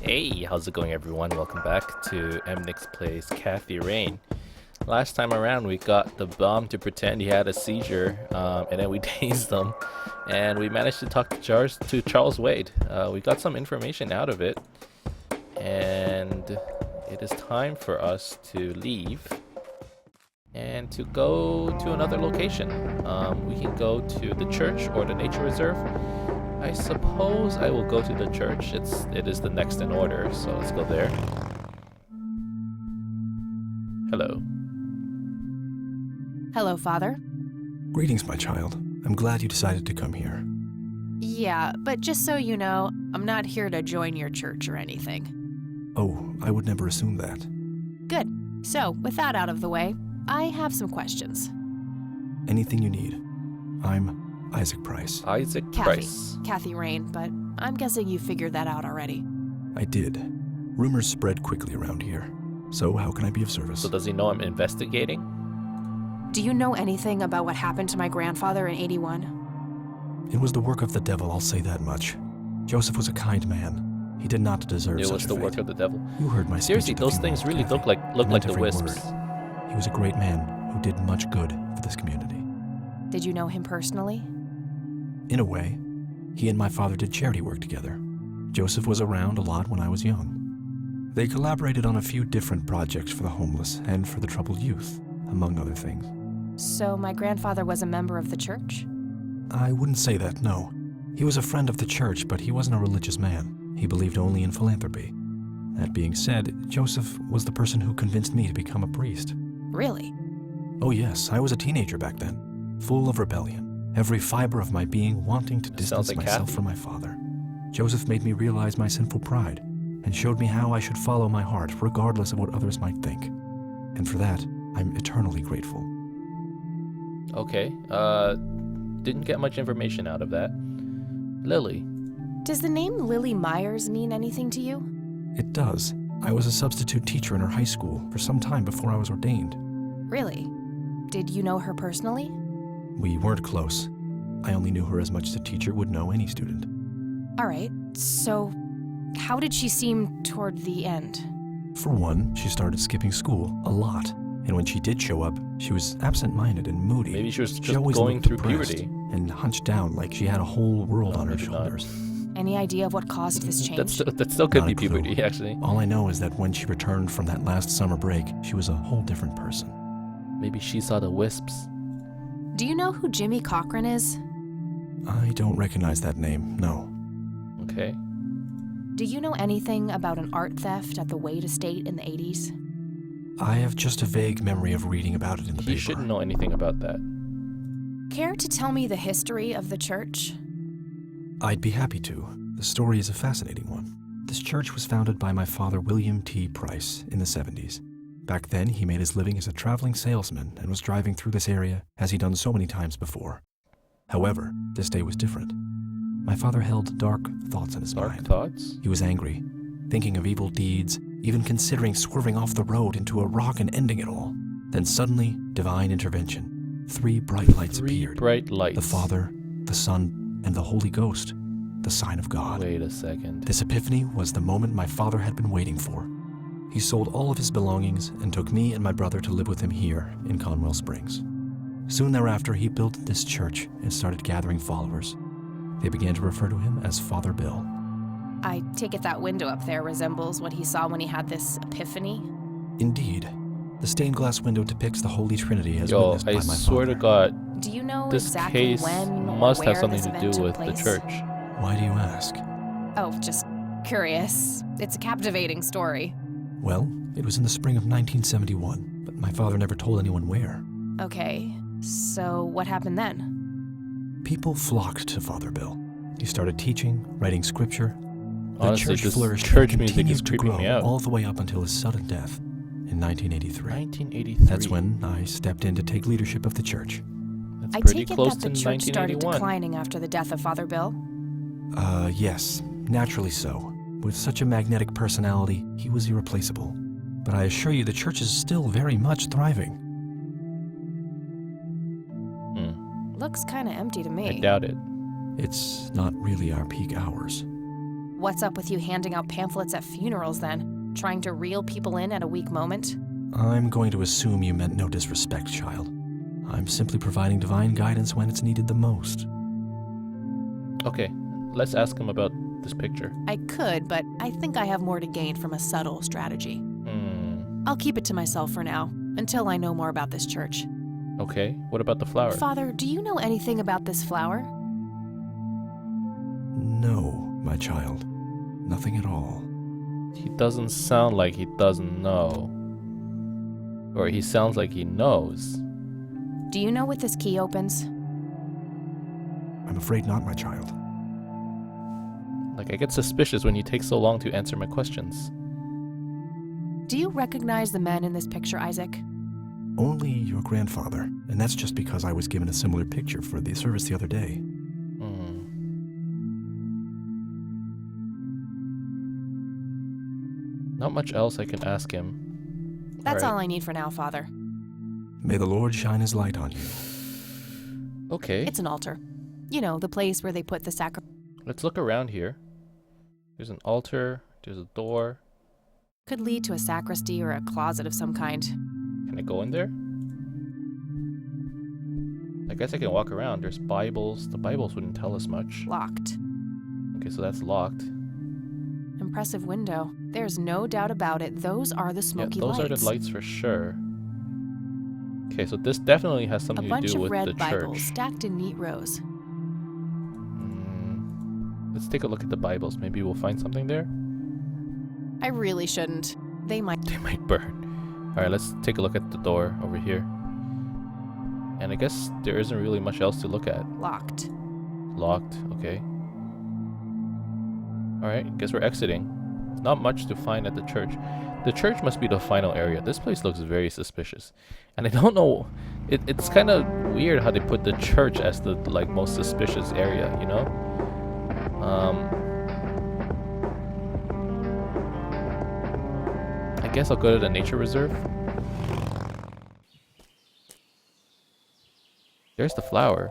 Hey, how's it going everyone? Welcome back to Emnix Plays Kathy Rain. Last time around we got the bomb to pretend he had a seizure, and then we tased him, and we managed to talk to Charles Wade. We got some information out of it, and it is time for us to leave and to go to another location. We can go to the church or the nature reserve. I suppose I will go to the church. It is the next in order, so let's go there. Hello. Hello, Father. Greetings, my child. I'm glad you decided to come here. Yeah, but just so you know, I'm not here to join your church or anything. Oh, I would never assume that. Good. So, with that out of the way, I have some questions. Anything you need. I'm Isaac Price. Isaac Price. Kathy Rain, but I'm guessing you figured that out already. I did. Rumors spread quickly around here. So how can I be of service? So does he know I'm investigating? Do you know anything about what happened to my grandfather in '81? It was the work of the devil, I'll say that much. Joseph was a kind man. He did not deserve It such was a the fate. work of the devil. You heard my speech. Seriously, at the those funeral, things really Kathy. look like I meant the every wisps. word. He was a great man who did much good for this community. Did you know him personally? In a way, he and my father did charity work together. Joseph was around a lot when I was young. They collaborated on a few different projects for the homeless and for the troubled youth, among other things. So my grandfather was a member of the church? I wouldn't say that, no. He was a friend of the church, but he wasn't a religious man. He believed only in philanthropy. That being said, Joseph was the person who convinced me to become a priest. Really? Oh yes, I was a teenager back then, full of rebellion. Every fiber of my being wanting to distance like myself Kathy. from my father. Joseph made me realize my sinful pride and showed me how I should follow my heart regardless of what others might think. And for that, I'm eternally grateful. Okay. Didn't get much information out of that. Lily. Does the name Lily Myers mean anything to you? It does. I was a substitute teacher in her high school for some time before I was ordained. Really? Did you know her personally? We weren't close. I only knew her as much as a teacher would know any student. All right, so how did she seem toward the end? For one, she started skipping school a lot. And when she did show up, she was absent-minded and moody. Maybe she was She just always going looked through depressed puberty. and hunched down like she had a whole world No, on her maybe not. shoulders. Any idea of what caused this change? That still could Not be a clue. puberty, actually. All I know is that when she returned from that last summer break, she was a whole different person. Maybe she saw the wisps. Do you know who Jimmy Cochran is? I don't recognize that name, no. Okay. Do you know anything about an art theft at the Wade estate in the '80s? I have just a vague memory of reading about it in the He paper. shouldn't know anything about that. Care to tell me the history of the church? I'd be happy to. The story is a fascinating one. This church was founded by my father, William T. Price, in the 70s. Back then, he made his living as a traveling salesman and was driving through this area as he'd done so many times before. However, this day was different. My father held dark thoughts in his Dark mind. thoughts? He was angry, thinking of evil deeds, even considering swerving off the road into a rock and ending it all. Then suddenly, divine intervention. 3 bright lights appeared. Bright lights. The Father, the Son, and the Holy Ghost, the sign of God. Wait a second. This epiphany was the moment my father had been waiting for. He sold all of his belongings and took me and my brother to live with him here in Conwell Springs. Soon thereafter, he built this church and started gathering followers. They began to refer to him as Father Bill. I take it that window up there resembles what he saw when he had this epiphany? Indeed, the stained glass window depicts the Holy Trinity as Yo, witnessed I by my swear father. to God, Do you know this exactly case when or must where have something this to event do took with place? the church. Why do you ask? Oh, just curious. It's a captivating story. Well, it was in the spring of 1971, but my father never told anyone where. Okay, so what happened then? People flocked to Father Bill. He started teaching, writing scripture. The Honestly, church this flourished church and music is continued to creeping grow me out. all the way up until his sudden death in 1983. 1983. That's when I stepped in to take leadership of the church. That's I pretty take it close that to the church started 1981. declining after the death of Father Bill? Yes, naturally so. With such a magnetic personality, he was irreplaceable. But I assure you the church is still very much thriving. Looks kinda empty to me. I doubt it. It's not really our peak hours. What's up with you handing out pamphlets at funerals then? Trying to reel people in at a weak moment? I'm going to assume you meant no disrespect, child. I'm simply providing divine guidance when it's needed the most. Okay, let's ask him about this picture. I could, but I think I have more to gain from a subtle strategy. I'll keep it to myself for now, until I know more about this church. Okay, what about the flower? Father, do you know anything about this flower? No, my child. Nothing at all. He doesn't sound like he doesn't know. Or he sounds like he knows. Do you know what this key opens? I'm afraid not, my child. Like, I get suspicious when you take so long to answer my questions. Do you recognize the men in this picture, Isaac? Only your grandfather, and that's just because I was given a similar picture for the service the other day. Not much else I can ask him. That's Alright. all I need for now, Father. May the Lord shine his light on you. Okay, It's an altar. You know, the place where they put the let's look around here. There's an altar, there's a door. could lead to a sacristy or a closet of some kind. Can I go in there? I guess I can walk around. There's Bibles. The Bibles wouldn't tell us much. Locked. Okay, so that's locked. Impressive window. There's no doubt about it. Those are the Yeah, smoky those lights. are the lights for sure. Okay, so this definitely has A something to bunch do of with red the Bibles church. stacked in neat rows. Let's take a look at the Bibles. Maybe we'll find something there. I really shouldn't. They might. They might burn. Alright, let's take a look at the door over here. And I guess there isn't really much else to look at. Locked. Locked, okay. Alright, guess we're exiting. Not much to find at the church. The church must be the final area. This place looks very suspicious. And I don't know, it's kind of weird how they put the church as the like most suspicious area, you know? I guess I'll go to the nature reserve. There's the flower.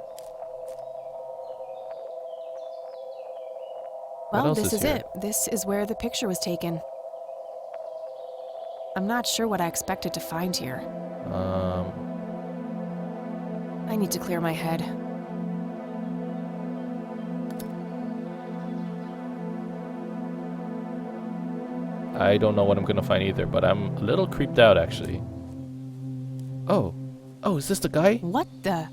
What Well, else this is here? it. This is where the picture was taken. I'm not sure what I expected to find here. I need to clear my head. I don't know what I'm gonna find either, but I'm a little creeped out actually. Oh, is this the guy? What the?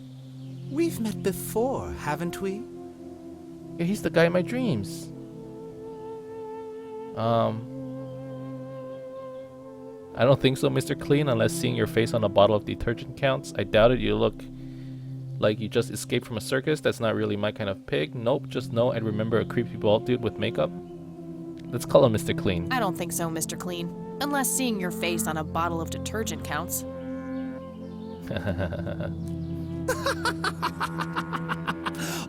We've met before, haven't we? Yeah, he's the guy in my dreams. I don't think so, Mr. Clean, unless seeing your face on a bottle of detergent counts. I doubt it. You look like you just escaped from a circus. That's not really my kind of pig. Nope, just know I'd remember a creepy bald dude with makeup. Let's call him Mr. Clean. I don't think so, Mr. Clean. Unless seeing your face on a bottle of detergent counts.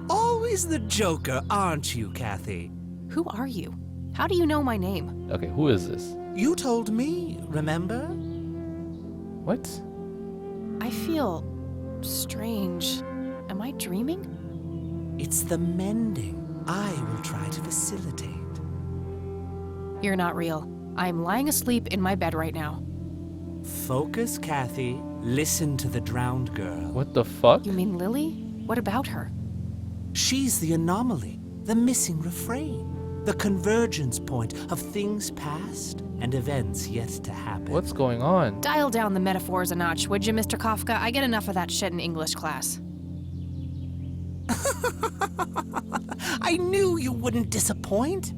Always the joker, aren't you, Kathy? Who are you? How do you know my name? Okay, who is this? You told me, remember? What? I feel strange. Am I dreaming? It's the mending I will try to facilitate. You're not real. I'm lying asleep in my bed right now. Focus, Kathy. Listen to the drowned girl. What the fuck? You mean Lily? What about her? She's the anomaly, the missing refrain, the convergence point of things past and events yet to happen. What's going on? Dial down the metaphors a notch, would you, Mr. Kafka? I get enough of that shit in English class. I knew you wouldn't disappoint.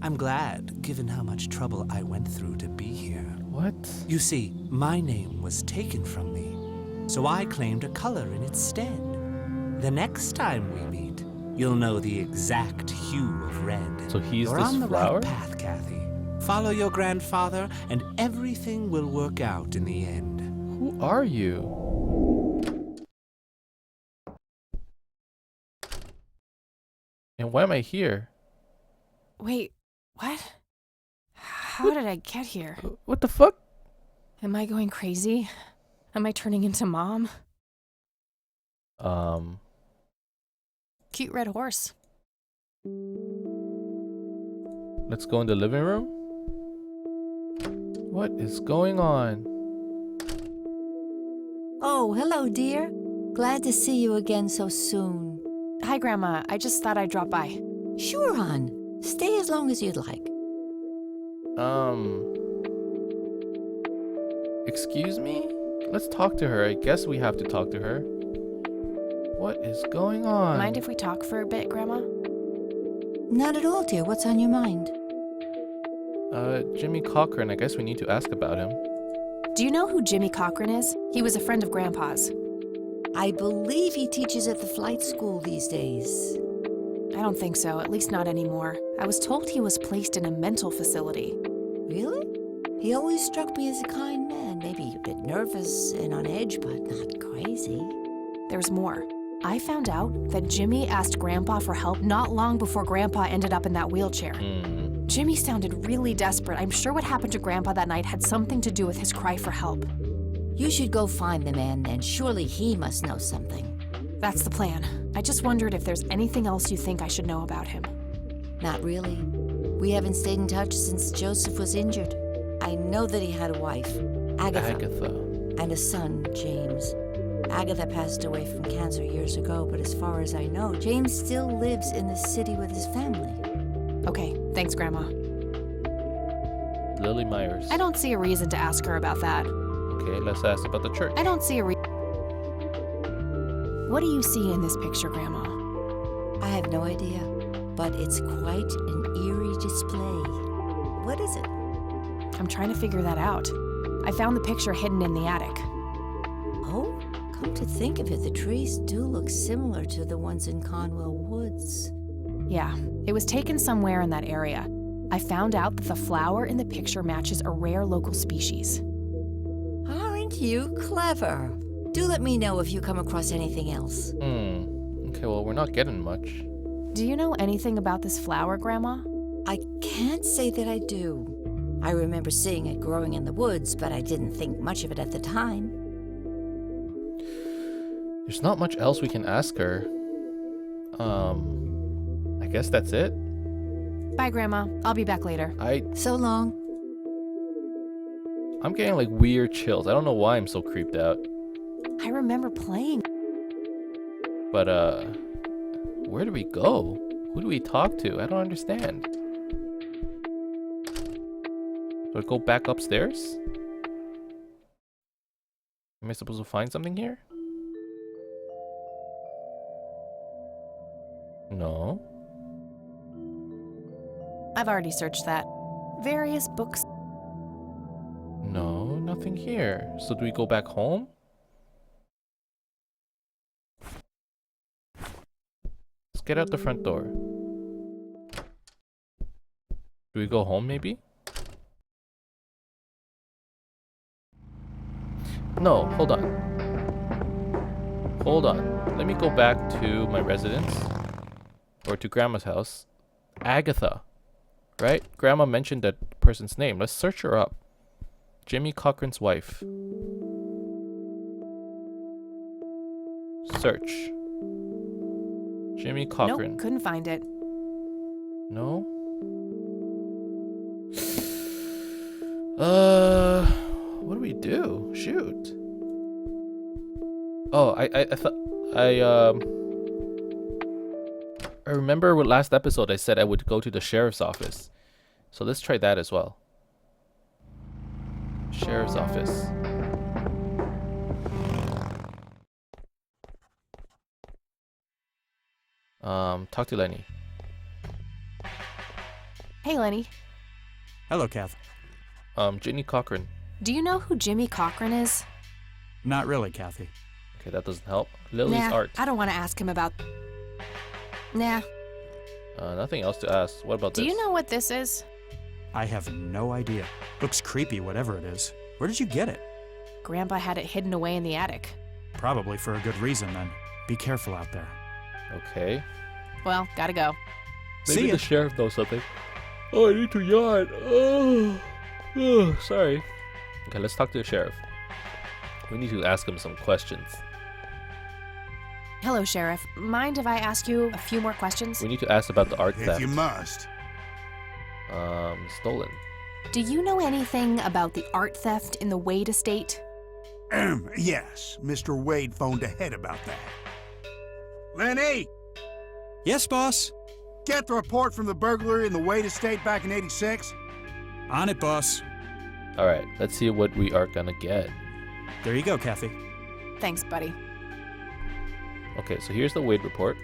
I'm glad, given how much trouble I went through to be here. What? You see, my name was taken from me, so I claimed a color in its stead. The next time we meet, you'll know the exact hue of red. So he's You're this on the flower? right path, Kathy. Follow your grandfather, and everything will work out in the end. Who are you? And why am I here? Wait, what? How did I get here? What the fuck? Am I going crazy? Am I turning into Mom? Cute red horse. Let's go in the living room. What is going on? Oh, hello, dear. Glad to see you again so soon. Hi, Grandma. I just thought I'd drop by. Sure, hon. Stay as long as you'd like. Excuse me? Let's talk to her. I guess we have to talk to her. What is going on? Mind if we talk for a bit, Grandma? Not at all, dear. What's on your mind? Jimmy Cochran. I guess we need to ask about him. Do you know who Jimmy Cochran is? He was a friend of Grandpa's. I believe he teaches at the flight school these days. I don't think so, at least not anymore. I was told he was placed in a mental facility. Really? He always struck me as a kind man. Maybe a bit nervous and on edge, but not crazy. There's more. I found out that Jimmy asked Grandpa for help not long before Grandpa ended up in that wheelchair. Jimmy sounded really desperate. I'm sure what happened to Grandpa that night had something to do with his cry for help. You should go find the man then. Surely he must know something. That's the plan. I just wondered if there's anything else you think I should know about him. Not really. We haven't stayed in touch since Joseph was injured. I know that he had a wife, Agatha. And a son, James. Agatha passed away from cancer years ago, but as far as I know, James still lives in the city with his family. Okay, thanks, Grandma. Lily Myers. I don't see a reason to ask her about that. Okay, let's ask about the church. I don't see a What do you see in this picture, Grandma? I have no idea, but it's quite an eerie display. What is it? I'm trying to figure that out. I found the picture hidden in the attic. Oh, come to think of it, the trees do look similar to the ones in Conwell Woods. Yeah, it was taken somewhere in that area. I found out that the flower in the picture matches a rare local species. Aren't you clever? Do let me know if you come across anything else. Okay, well, we're not getting much. Do you know anything about this flower, Grandma? I can't say that I do. I remember seeing it growing in the woods, but I didn't think much of it at the time. There's not much else we can ask her. I guess that's it. Bye, Grandma. I'll be back later. So long. I'm getting like weird chills. I don't know why I'm so creeped out. I remember playing. But where do we go? Who do we talk to? I don't understand. Do I go back upstairs? Am I supposed to find something here? No. I've already searched that. Various books. No, nothing here. So do we go back home? Let's get out the front door. Do we go home maybe? No, hold on. Hold on. Let me go back to my residence. Or to Grandma's house. Agatha. Right? Grandma mentioned that person's name. Let's search her up. Jimmy Cochran's wife. Search. Jimmy Cochran. Nope, couldn't find it. No? What do we do? Shoot. Oh, I remember with last episode I said I would go to the sheriff's office. So let's try that as well. Sheriff's office. Talk to Lenny. Hey, Lenny. Hello, Kath. Jimmy Cochran. Do you know who Jimmy Cochran is? Not really, Kathy. Okay, that doesn't help. Lily's Nah, art. I don't want to ask him about... Nah. Nothing else to ask. What about Do this? you know what this is? I have no idea. Looks creepy, whatever it is. Where did you get it? Grandpa had it hidden away in the attic. Probably for a good reason, then. Be careful out there. Okay. Well, gotta go. Maybe See ya. the sheriff knows something. Oh, I need to yawn. Oh, sorry. Okay, let's talk to the sheriff. We need to ask him some questions. Hello, Sheriff. Mind if I ask you a few more questions? We need to ask about the art If theft. you must. Stolen. Do you know anything about the art theft in the Wade estate? Yes, Mr. Wade phoned ahead about that. Lenny, Yes, boss. get the report from the burglary in the Wade estate back in '86. On it, boss. All right, let's see what we are gonna get. There you go, Kathy. Thanks, buddy. Okay, so here's the Wade report.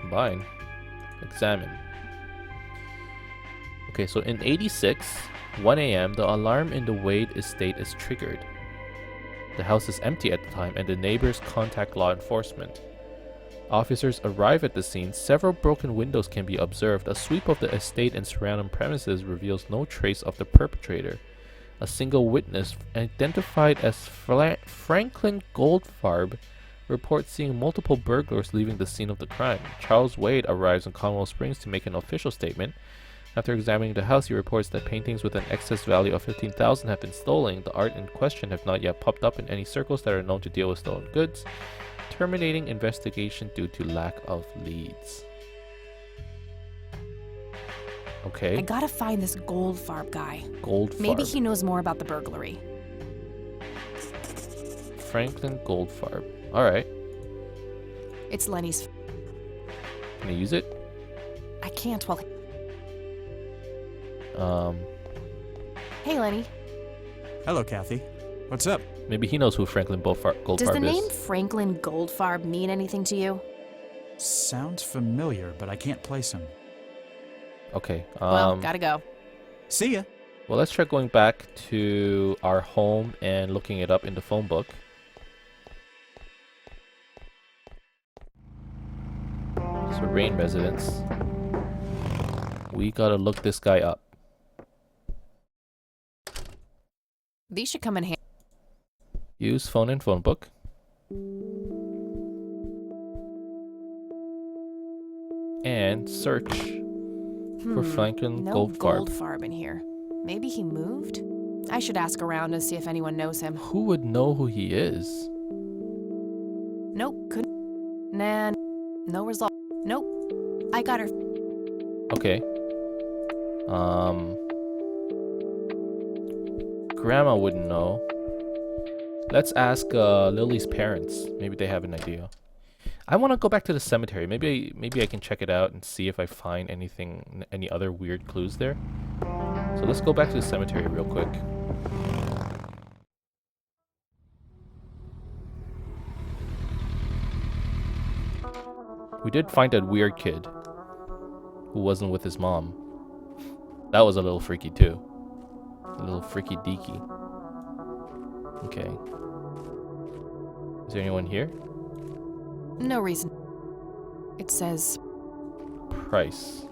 Combine. Examine. Okay, so in 86, 1 a.m., the alarm in the Wade estate is triggered. The house is empty at the time, and the neighbors contact law enforcement. Officers arrive at the scene. Several broken windows can be observed. A sweep of the estate and surrounding premises reveals no trace of the perpetrator. A single witness, identified as Franklin Goldfarb, reports seeing multiple burglars leaving the scene of the crime. Charles Wade arrives in Conwell Springs to make an official statement. After examining the house, he reports that paintings with an excess value of $15,000 have been stolen. The art in question have not yet popped up in any circles that are known to deal with stolen goods, terminating investigation due to lack of leads. Okay. I gotta find this Goldfarb guy. Goldfarb. Maybe he knows more about the burglary. Franklin Goldfarb. Alright. It's Lenny's. Can I use it? I can't while. Hey, Lenny. Hello, Kathy. What's up? Maybe he knows who Franklin Goldfarb Does the is. name Franklin Goldfarb mean anything to you? Sounds familiar, but I can't place him. Okay. Well, gotta go. See ya. Well, let's try going back to our home and looking it up in the phone book. So Rain residence. We gotta look this guy up. These should come in handy. Use phone and phone book. And search for Franklin No Goldfarb. Goldfarb in here. Maybe he moved? I should ask around and see if anyone knows him. Who would know who he is? Nope, couldn't. Nah, no result. Nope. I got her. Okay. Grandma wouldn't know. Let's ask Lily's parents. Maybe they have an idea. I want to go back to the cemetery. Maybe I can check it out and see if I find any other weird clues there. So let's go back to the cemetery real quick. We did find that weird kid who wasn't with his mom. That was a little freaky too. A little freaky deaky. Okay. Is there anyone here? No reason. It says Price.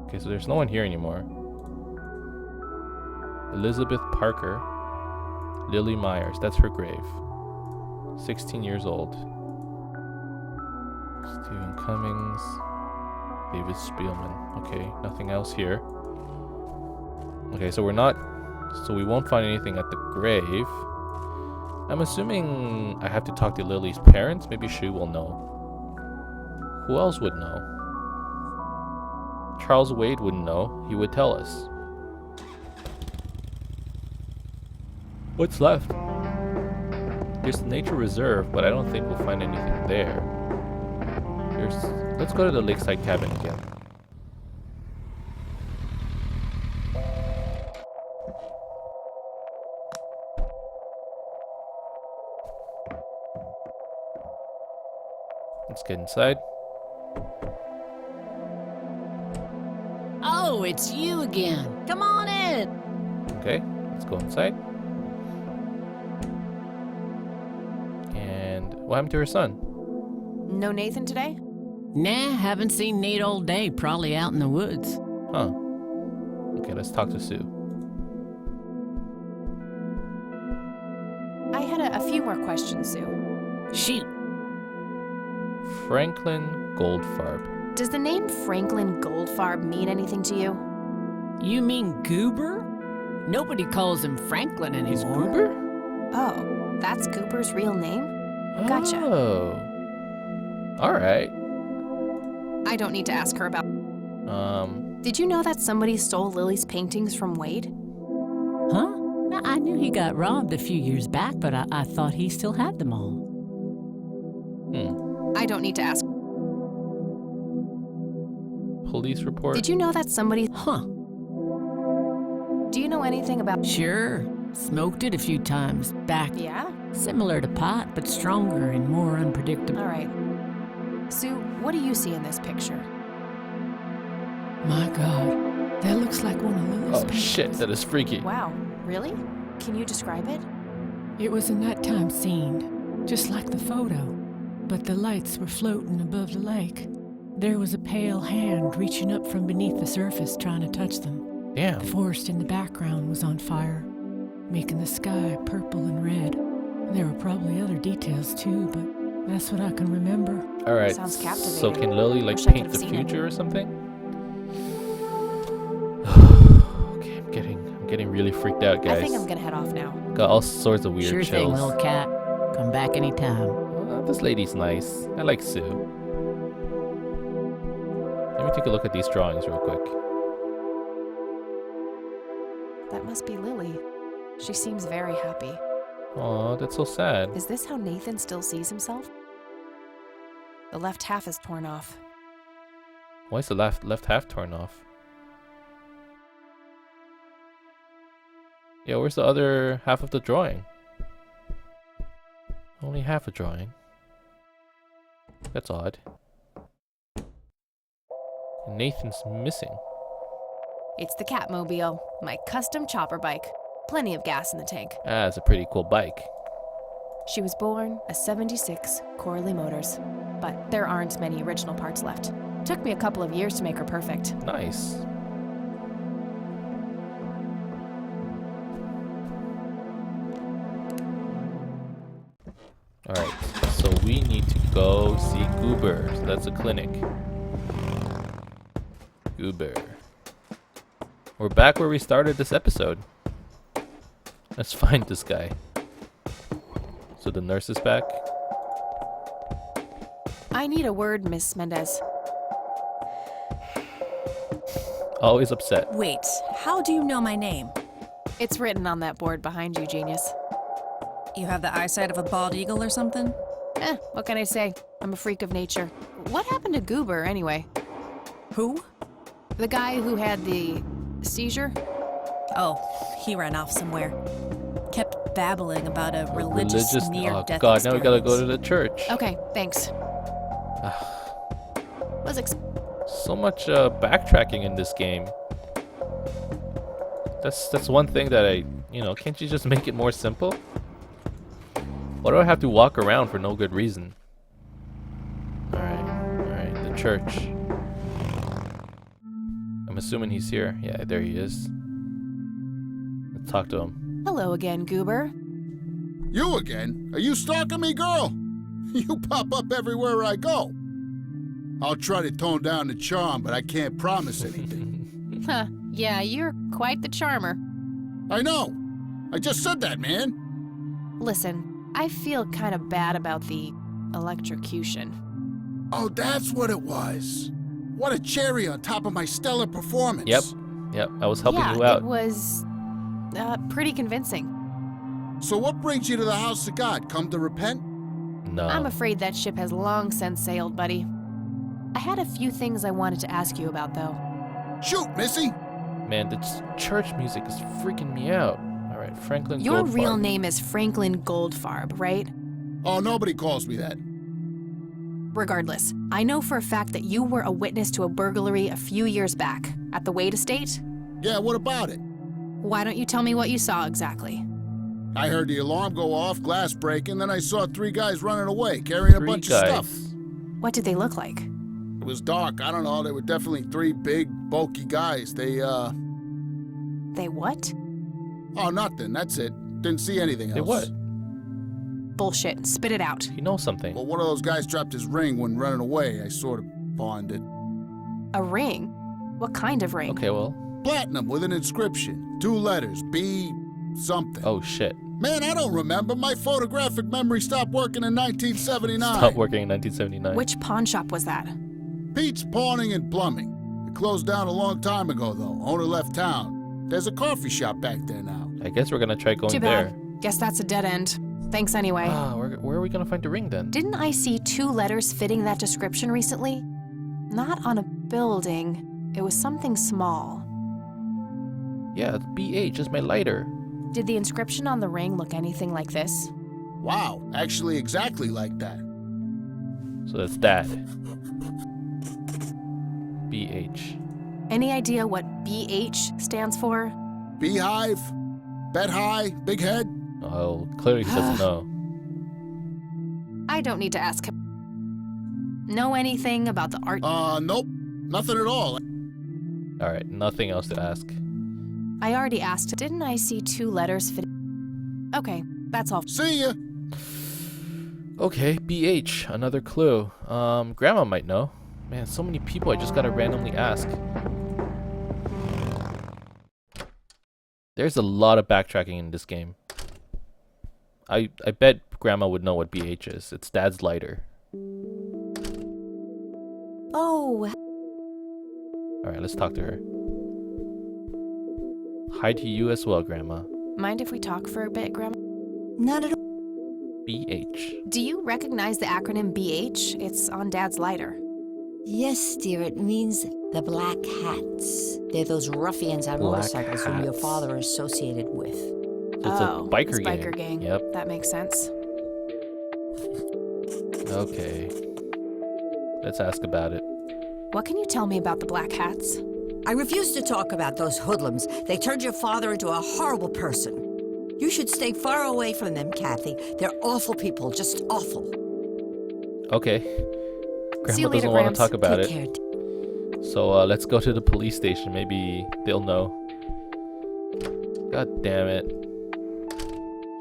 Okay, so there's no one here anymore. Elizabeth Parker. Lily Myers. That's her grave. 16 years old. Stephen Cummings. David Spielman. Okay, nothing else here. Okay, so we won't find anything at the grave. I'm assuming I have to talk to Lily's parents. Maybe she will know. Who else would know? Charles Wade wouldn't know. He would tell us. What's left? There's the nature reserve, but I don't think we'll find anything there. Let's go to the lakeside cabin again. Let's get inside. Oh, it's you again. Come on in. Okay, let's go inside. And what happened to her son? no Nathan today? Nah, haven't seen Nate all day. Probably out in the woods. Huh. Okay, let's talk to Sue. I had a few more questions, Sue. Shoot. Franklin Goldfarb. Does the name Franklin Goldfarb mean anything to you? You mean Goober? Nobody calls him Franklin anymore. He's Goober? Oh, that's Goober's real name? Gotcha. Oh. Alright. I don't need to ask her about. Um, Did you know that somebody stole Lily's paintings from Wade? Huh? I knew he got robbed a few years back, but I thought he still had them all. I don't need to ask. police report. Did you know that somebody... Huh. Do you know anything about... Sure. Smoked it a few times back. Yeah? Similar to pot, but stronger and more unpredictable. All right. Sue, what do you see in this picture? My God. That looks like one of Lily's Oh paintings. shit, that is freaky. Wow, really? Can you describe it? It was a nighttime scene, just like the photo, but the lights were floating above the lake. There was a pale hand reaching up from beneath the surface trying to touch them. Damn. The forest in the background was on fire, making the sky purple and red. There were probably other details too, but that's what I can remember. All right. Sounds captivating. So can Lily like Wish I paint could've the seen it. future or something? Okay, I'm getting really freaked out, guys. I think I'm gonna head off now. Got all sorts of weird Sure thing, chills. little cat. Come back anytime. This lady's nice. I like Sue. Let me take a look at these drawings real quick. That must be Lily. She seems very happy. Aw, that's so sad. Is this how Nathan still sees himself? The left half is torn off. Why is the left half torn off? Yeah, where's the other half of the drawing? Only half a drawing. That's odd. Nathan's missing. It's the Catmobile, my custom chopper bike. Plenty of gas in the tank. Ah, it's a pretty cool bike. She was born a 76 Corley Motors, but there aren't many original parts left. Took me a couple of years to make her perfect. Nice. Alright, so we need to go see Goober. So that's a clinic. Goober. We're back where we started this episode. Let's find this guy. So the nurse is back. I need a word, Miss Mendez. Always upset. Wait, how do you know my name? It's written on that board behind you, genius. You have the eyesight of a bald eagle or something? What can I say? I'm a freak of nature. What happened to Goober, anyway? Who? The guy who had the seizure? Oh, he ran off somewhere. Kept babbling about a religious Oh near-death god, now we gotta go to experience. the church. Okay, thanks. Was So much backtracking in this game. That's one thing that can't you just make it more simple? Why do I have to walk around for no good reason? Alright, the church. I'm assuming he's here. Yeah, there he is. Let's talk to him. Hello again, Goober. You again? Are you stalking me, girl? You pop up everywhere I go. I'll try to tone down the charm, but I can't promise anything. Huh, yeah, you're quite the charmer. I know. I just said that, man. Listen, I feel kind of bad about the electrocution. Oh, that's what it was. What a cherry on top of my stellar performance. Yep, I was helping yeah, you out. It was pretty convincing. So what brings you to the house of God? Come to repent? No. I'm afraid that ship has long since sailed, buddy. I had a few things I wanted to ask you about, though. Shoot, Missy. Man, this church music is freaking me out. Alright, Franklin Your Goldfarb. real name is Franklin Goldfarb, right? Oh, nobody calls me that. Regardless, I know for a fact that you were a witness to a burglary a few years back at the Wade estate. Yeah, what about it? Why don't you tell me what you saw exactly? I heard the alarm go off, glass breaking, then I saw 3 guys running away, carrying a bunch of stuff. What did they look like? It was dark. I don't know. They were definitely 3 big, bulky guys. They what? Oh, nothing. That's it. Didn't see anything else. They what? Bullshit. Spit it out. He knows something. Well, one of those guys dropped his ring when running away. I sort of pawned it. A ring? What kind of ring? Okay, well. Platinum with an inscription. 2 letters. B something. Oh, shit. Man, I don't remember. My photographic memory stopped working in 1979. Stopped working in 1979. Which pawn shop was that? Pete's Pawning and Plumbing. It closed down a long time ago, though. Owner left town. There's a coffee shop back there now. I guess we're gonna try going Too there. bad. Guess that's a dead end. Thanks anyway. Where are we gonna find the ring then? Didn't I see 2 letters fitting that description recently? Not on a building. It was something small. Yeah, it's BH is my lighter. Did the inscription on the ring look anything like this? Wow, actually exactly like that. So that's that. BH. Any idea what BH stands for? Beehive? Bet high? Big head? Oh, clearly he doesn't know. I don't need to ask him. Know anything about the art? Nope. Nothing at all. Alright, nothing else to ask. I already asked. Didn't I see 2 letters fit? Okay, that's all. See ya! Okay, BH, another clue. Grandma might know. Man, so many people I just gotta randomly ask. There's a lot of backtracking in this game. I bet Grandma would know what BH is. It's Dad's lighter. Oh, Alright, let's talk to her. Hi to you as well, Grandma. Mind if we talk for a bit, Grandma? not at all. BH. Do you recognize the acronym BH? It's on Dad's lighter. Yes, dear, it means the Black Hats. They're those ruffians on Black motorcycles whom your Hats. father is associated with. So it's a biker it's gang. biker gang. Yep. That makes sense. Okay. Let's ask about it. What can you tell me about the Black Hats? I refuse to talk about those hoodlums. They turned your father into a horrible person. You should stay far away from them, Kathy. They're awful people, just awful. Okay. See Grandma you later, doesn't want Gramps. to talk about Take it. care. So let's go to the police station. Maybe they'll know. God damn it.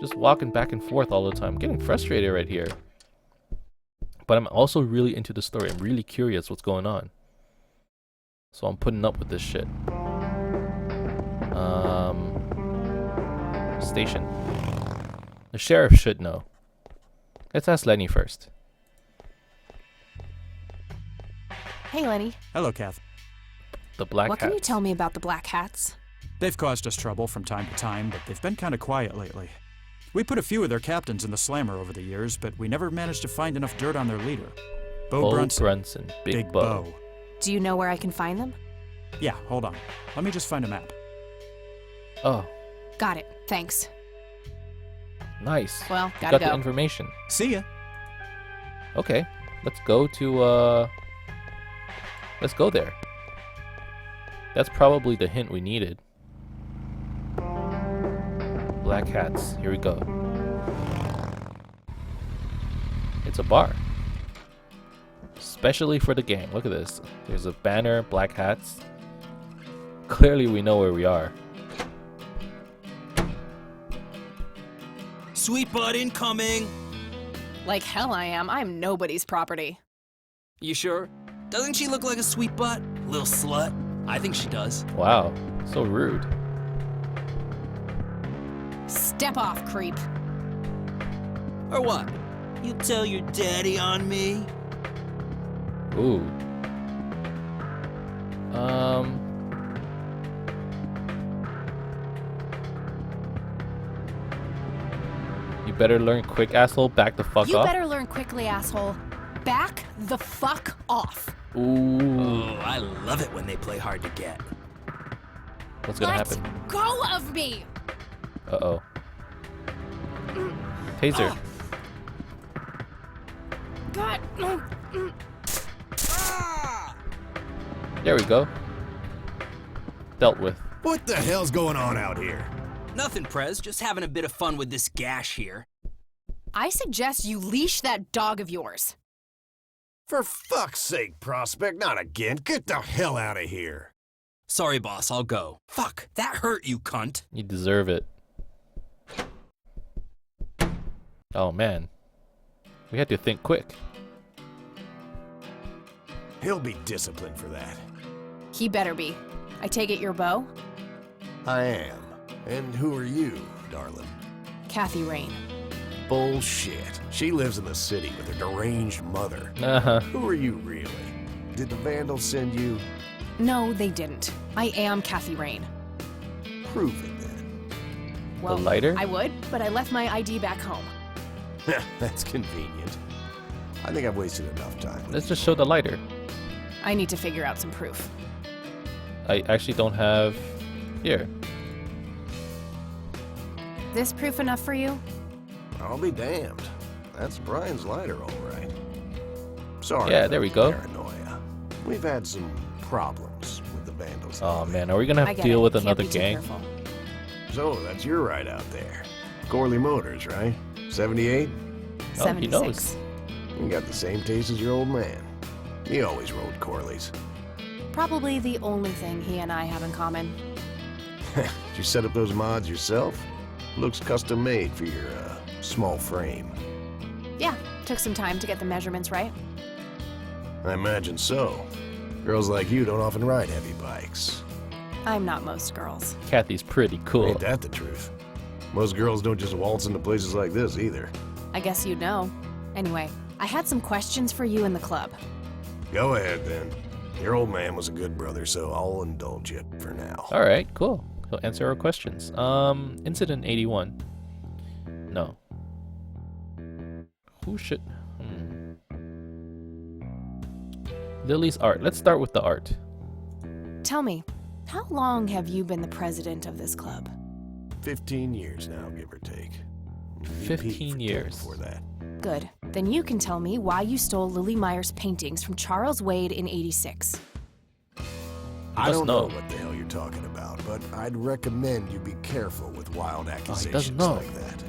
Just walking back and forth all the time. I'm getting frustrated right here. But I'm also really into the story. I'm really curious what's going on. So I'm putting up with this shit. Station. The sheriff should know. Let's ask Lenny first. Hey, Lenny. Hello, Kath. The Black What Hats. can you tell me about the Black Hats? They've caused us trouble from time to time, but they've been kind of quiet lately. We put a few of their captains in the slammer over the years, but we never managed to find enough dirt on their leader. Bo Brunson. Brunson. Big Bo. Do you know where I can find them? Yeah, hold on. Let me just find a map. Oh, Got it. Thanks. nice. Well, You gotta got the go. information. See ya. Okay, let's go to let's go there. That's probably the hint we needed. Black Hats. Here we go. It's a bar. Especially for the gang. Look at this. There's a banner, Black Hats. Clearly we know where we are. Sweet butt incoming! Like hell I am. I'm nobody's property. You sure? Doesn't she look like a sweet butt? Little slut? I think she does. Wow, so rude. Step off, creep. Or what? You tell your daddy on me? Ooh. You better learn quick, asshole. Back the fuck You off. better learn quickly, asshole. Back the fuck off. Ooh. Oh, I love it when they play hard to get. What's gonna happen? Go of me. Uh-oh. Taser. God. There we go. Dealt with. What the hell's going on out here? Nothing, Prez. Just having a bit of fun with this gash here. I suggest you leash that dog of yours. For fuck's sake, Prospect, not again. Get the hell out of here. Sorry, boss. I'll go. Fuck, that hurt, you cunt. You deserve it. Oh man. We had to think quick. He'll be disciplined for that. He better be. I take it your beau? I am. And who are you, darling? Kathy Rain. Bullshit. She lives in the city with her deranged mother. Uh-huh. Who are you really? Did the vandals send you? No, they didn't. I am Kathy Rain. Prove it then. Well, The lighter? I would, but I left my ID back home. That's convenient. I think I've wasted enough time. Let's just show the lighter. I need to figure out some proof. I actually don't have... Here. This proof enough for you? I'll be damned. That's Brian's lighter, all right. Sorry. Yeah, there we go. Paranoia. We've had some problems with the vandals. Oh man, are we gonna I have to get deal it. with Can't another be too gang? careful. So, that's your ride out there. Corley Motors, right? 78? Oh, he knows. 76. You got the same taste as your old man. He always rode Corleys. Probably the only thing he and I have in common. Did you set up those mods yourself? Looks custom made for your small frame. Yeah, took some time to get the measurements right. I imagine so. Girls like you don't often ride heavy bikes. I'm not most girls. Kathy's pretty cool. Ain't that the truth? Most girls don't just waltz into places like this either. I guess you'd know. Anyway, I had some questions for you in the club. Go ahead then. Your old man was a good brother, so I'll indulge you for now. All right, cool. He'll answer our questions. Incident 81. No. Who should... Lily's art. Let's start with the art. Tell me, how long have you been the president of this club? 15 years now, give or take. 15 years. Before that. Good. Then you can tell me why you stole Lily Meyer's paintings from Charles Wade in '86. I don't know know. what the hell you're talking about, but I'd recommend you be careful with wild accusations doesn't know. like that.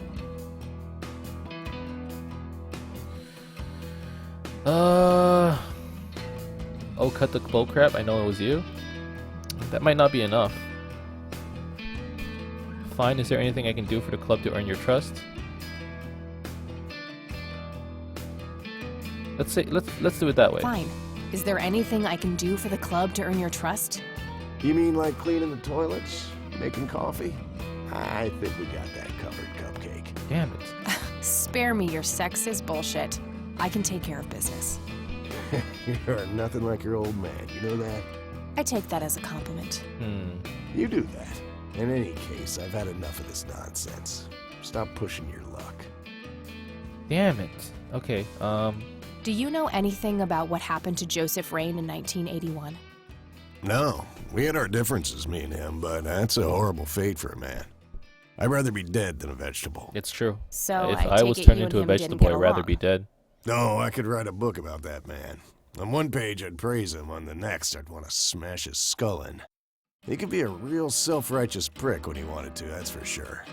Oh, cut the bullcrap. I know it was you. That might not be enough. Fine. Is there anything I can do for the club to earn your trust? Let's do it that way. Fine. Is there anything I can do for the club to earn your trust? You mean like cleaning the toilets? Making coffee? I think we got that covered, Cupcake. Damn it. Spare me your sexist bullshit. I can take care of business. You're nothing like your old man, you know that? I take that as a compliment. You do that. In any case, I've had enough of this nonsense. Stop pushing your luck. Damn it. Okay. Do you know anything about what happened to Joseph Rain in 1981? No, we had our differences, me and him, but that's a horrible fate for a man. I'd rather be dead than a vegetable. It's true. So if I I was take it turned you into a and him didn't vegetable, get I'd rather along. be dead. No, I could write a book about that man. On one page, I'd praise him. On the next, I'd want to smash his skull in. He could be a real self-righteous prick when he wanted to, that's for sure.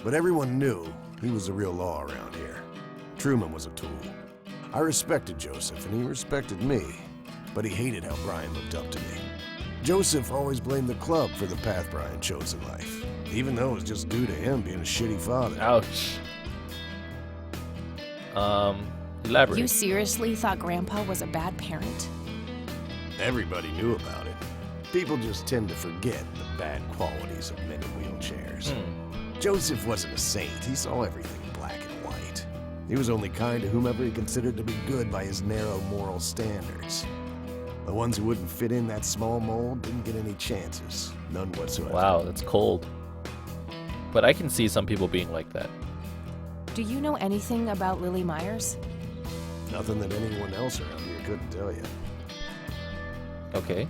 But everyone knew he was the real law around here. Truman was a tool. I respected Joseph, and he respected me, but he hated how Brian looked up to me. Joseph always blamed the club for the path Brian chose in life, even though it was just due to him being a shitty father. Ouch. Elaborate. You seriously thought Grandpa was a bad parent? Everybody knew about it. People just tend to forget the bad qualities of men in wheelchairs. Joseph wasn't a saint. He saw everything black and white. He was only kind to whomever he considered to be good by his narrow moral standards. The ones who wouldn't fit in that small mold didn't get any chances. None whatsoever. Wow, that's cold. But I can see some people being like that. Do you know anything about Lily Myers? Nothing that anyone else around here couldn't tell you. Okay.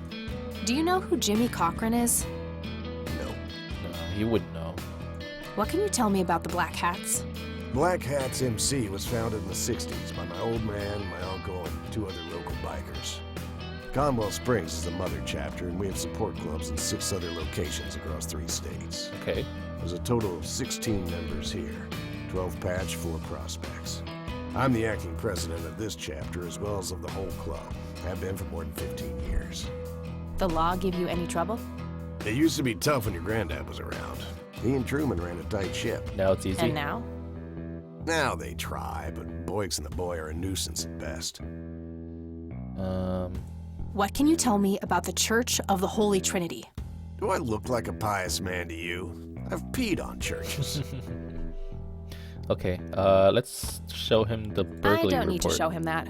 Do you know who Jimmy Cochran is? No. He wouldn't know. What can you tell me about the Black Hats? Black Hats MC was founded in the 60s by my old man, my uncle, and 2 other local bikers. Conwell Springs is the mother chapter, and we have support clubs in 6 other locations across 3 states. Okay. There's a total of 16 members here, 12 patch, 4 prospects. I'm the acting president of this chapter as well as of the whole club. Have been for more than 15 years. The law give you any trouble? It used to be tough when your granddad was around. He and Truman ran a tight ship. Now it's easy. And now? Now they try, but Boyks and the boy are a nuisance at best. What can you tell me about the Church of the Holy Trinity? Do I look like a pious man to you? I've peed on churches. Okay, let's show him the burglary report. I don't need to show him that.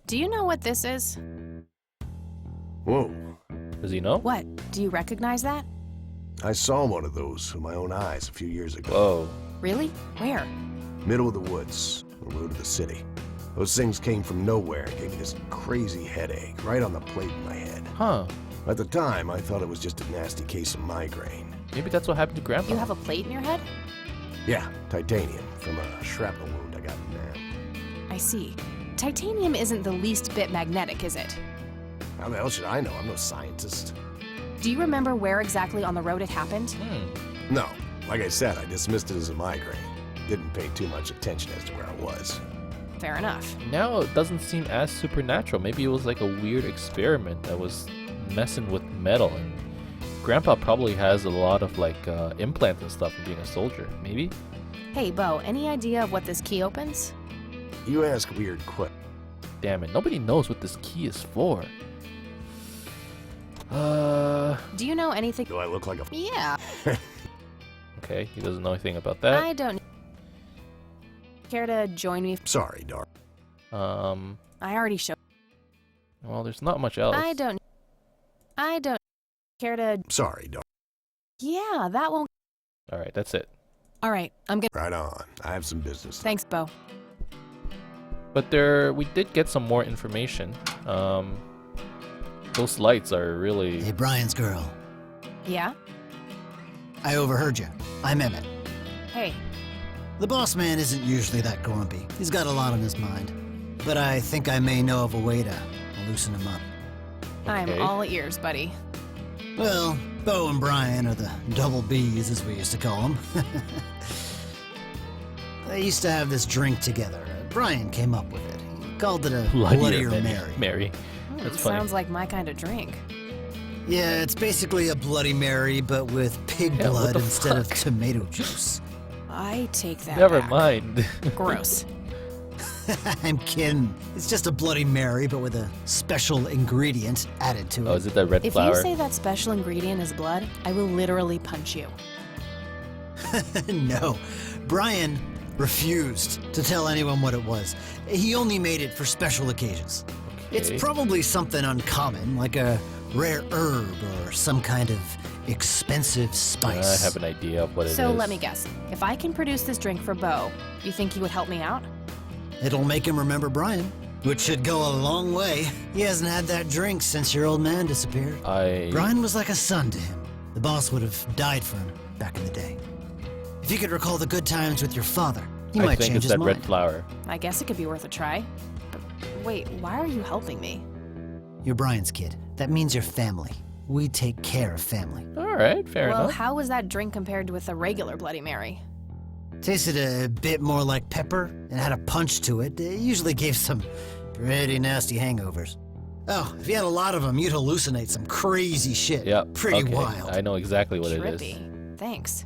Do you know what this is? Whoa. Does he know? What? Do you recognize that? I saw one of those with my own eyes a few years ago. Whoa. Really? Where? Middle of the woods, on the road to the city. Those things came from nowhere and gave me this crazy headache right on the plate in my head. Huh. At the time, I thought it was just a nasty case of migraine. Maybe that's what happened to Grandpa. You have a plate in your head? Yeah, titanium from a shrapnel wound I got in Nam. I see. Titanium isn't the least bit magnetic, is it? How the hell should I know? I'm no scientist. Do you remember where exactly on the road it happened? No. Like I said, I dismissed it as a migraine. Didn't pay too much attention as to where I was. Fair enough. Now it doesn't seem as supernatural. Maybe it was like a weird experiment that was messing with metal. And Grandpa probably has a lot of like implants and stuff from being a soldier. Maybe? Hey, Bo, any idea of what this key opens? You ask weird questions. Damn it, nobody knows what this key is for. Do you know anything? Do I look like a... Yeah. Okay, he doesn't know anything about that. I don't. Care to join me? Sorry, Dar. I already showed. Well, there's not much else. I don't. Care to? Sorry, Dar. Yeah, that won't. All right, that's it. All right, I'm gonna. Right on. I have some business. Thanks, Bo. But we did get some more information. Those lights are really... Hey, Brian's girl. Yeah. I overheard you. I'm Emmett. Hey. The boss man isn't usually that grumpy. He's got a lot on his mind. But I think I may know of a way to loosen him up. I'm all ears, buddy. Well, Bo and Brian are the double Bs, as we used to call them. They used to have this drink together. Brian came up with it. He called it a Bloodier Mary. Mary. That's funny. Sounds like my kind of drink. Yeah, it's basically a Bloody Mary, but with pig blood instead of tomato juice. I take that Never back. mind. Gross. I'm kidding. It's just a Bloody Mary, but with a special ingredient added to it. Oh, is it that red If flower? you say that special ingredient is blood, I will literally punch you. No. Brian refused to tell anyone what it was. He only made it for special occasions. It's probably something uncommon, like a rare herb or some kind of expensive spice. I have an idea of what it is. So let me guess. If I can produce this drink for Bo, you think he would help me out? It'll make him remember Brian, which should go a long way. He hasn't had that drink since your old man disappeared. Brian was like a son to him. The boss would have died for him back in the day. If you could recall the good times with your father, he might change his mind. I think it's that red flower. I guess it could be worth a try. But wait, why are you helping me? You're Brian's kid. That means you're family. We take care of family. All right, fair enough. Well, how was that drink compared with a regular Bloody Mary? Tasted a bit more like pepper and had a punch to it. It usually gave some pretty nasty hangovers. Oh, if you had a lot of them, you'd hallucinate some crazy shit. Yep. Pretty okay. wild. I know exactly what Trippy. it is. Thanks.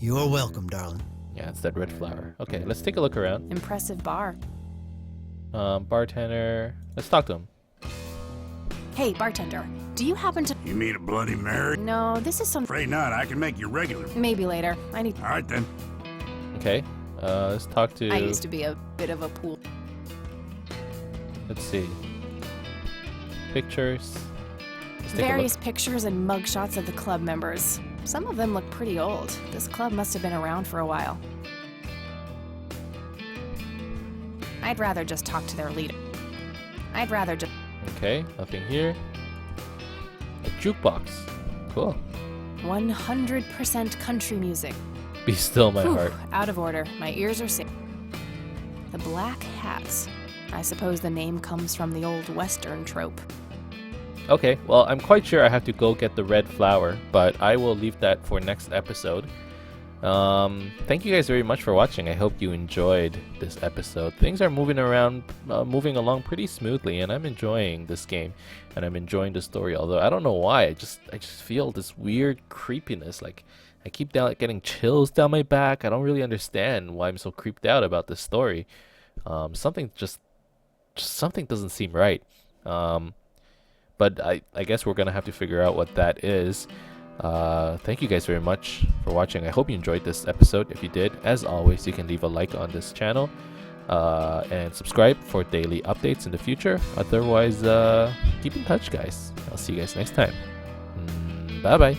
You're welcome, darling. Yeah, it's that red flower. Okay, let's take a look around. Impressive bar. Bartender. Let's talk to him. Hey, bartender. Do you happen to... You mean a Bloody Mary? No, this is some... Afraid not. I can make you regular. Maybe later. I need... All right, then. Okay. Let's talk to... I used to be a bit of a pool. Let's see. Pictures. Let's take a Various look. pictures and mugshots of the club members. Some of them look pretty old. This club must have been around for a while. I'd rather just talk to their leader. I'd rather just... Okay, nothing here. A jukebox. Cool. 100% country music. Be still, my Whew, heart. out of order. My ears are sick. The Black Hats. I suppose the name comes from the old Western trope. Okay, well, I'm quite sure I have to go get the red flower, but I will leave that for next episode. Thank you guys very much for watching. I hope you enjoyed this episode. Things are moving along pretty smoothly, and I'm enjoying this game, and I'm enjoying the story. Although I don't know why, I just feel this weird creepiness. Like I keep getting chills down my back. I don't really understand why I'm so creeped out about this story. Something just something doesn't seem right. But I guess we're gonna have to figure out what that is. Thank you guys very much for watching. I hope you enjoyed this episode. If you did, as always, you can leave a like on this channel. and subscribe for daily updates in the future. Otherwise, keep in touch, guys. I'll see you guys next time. Bye bye.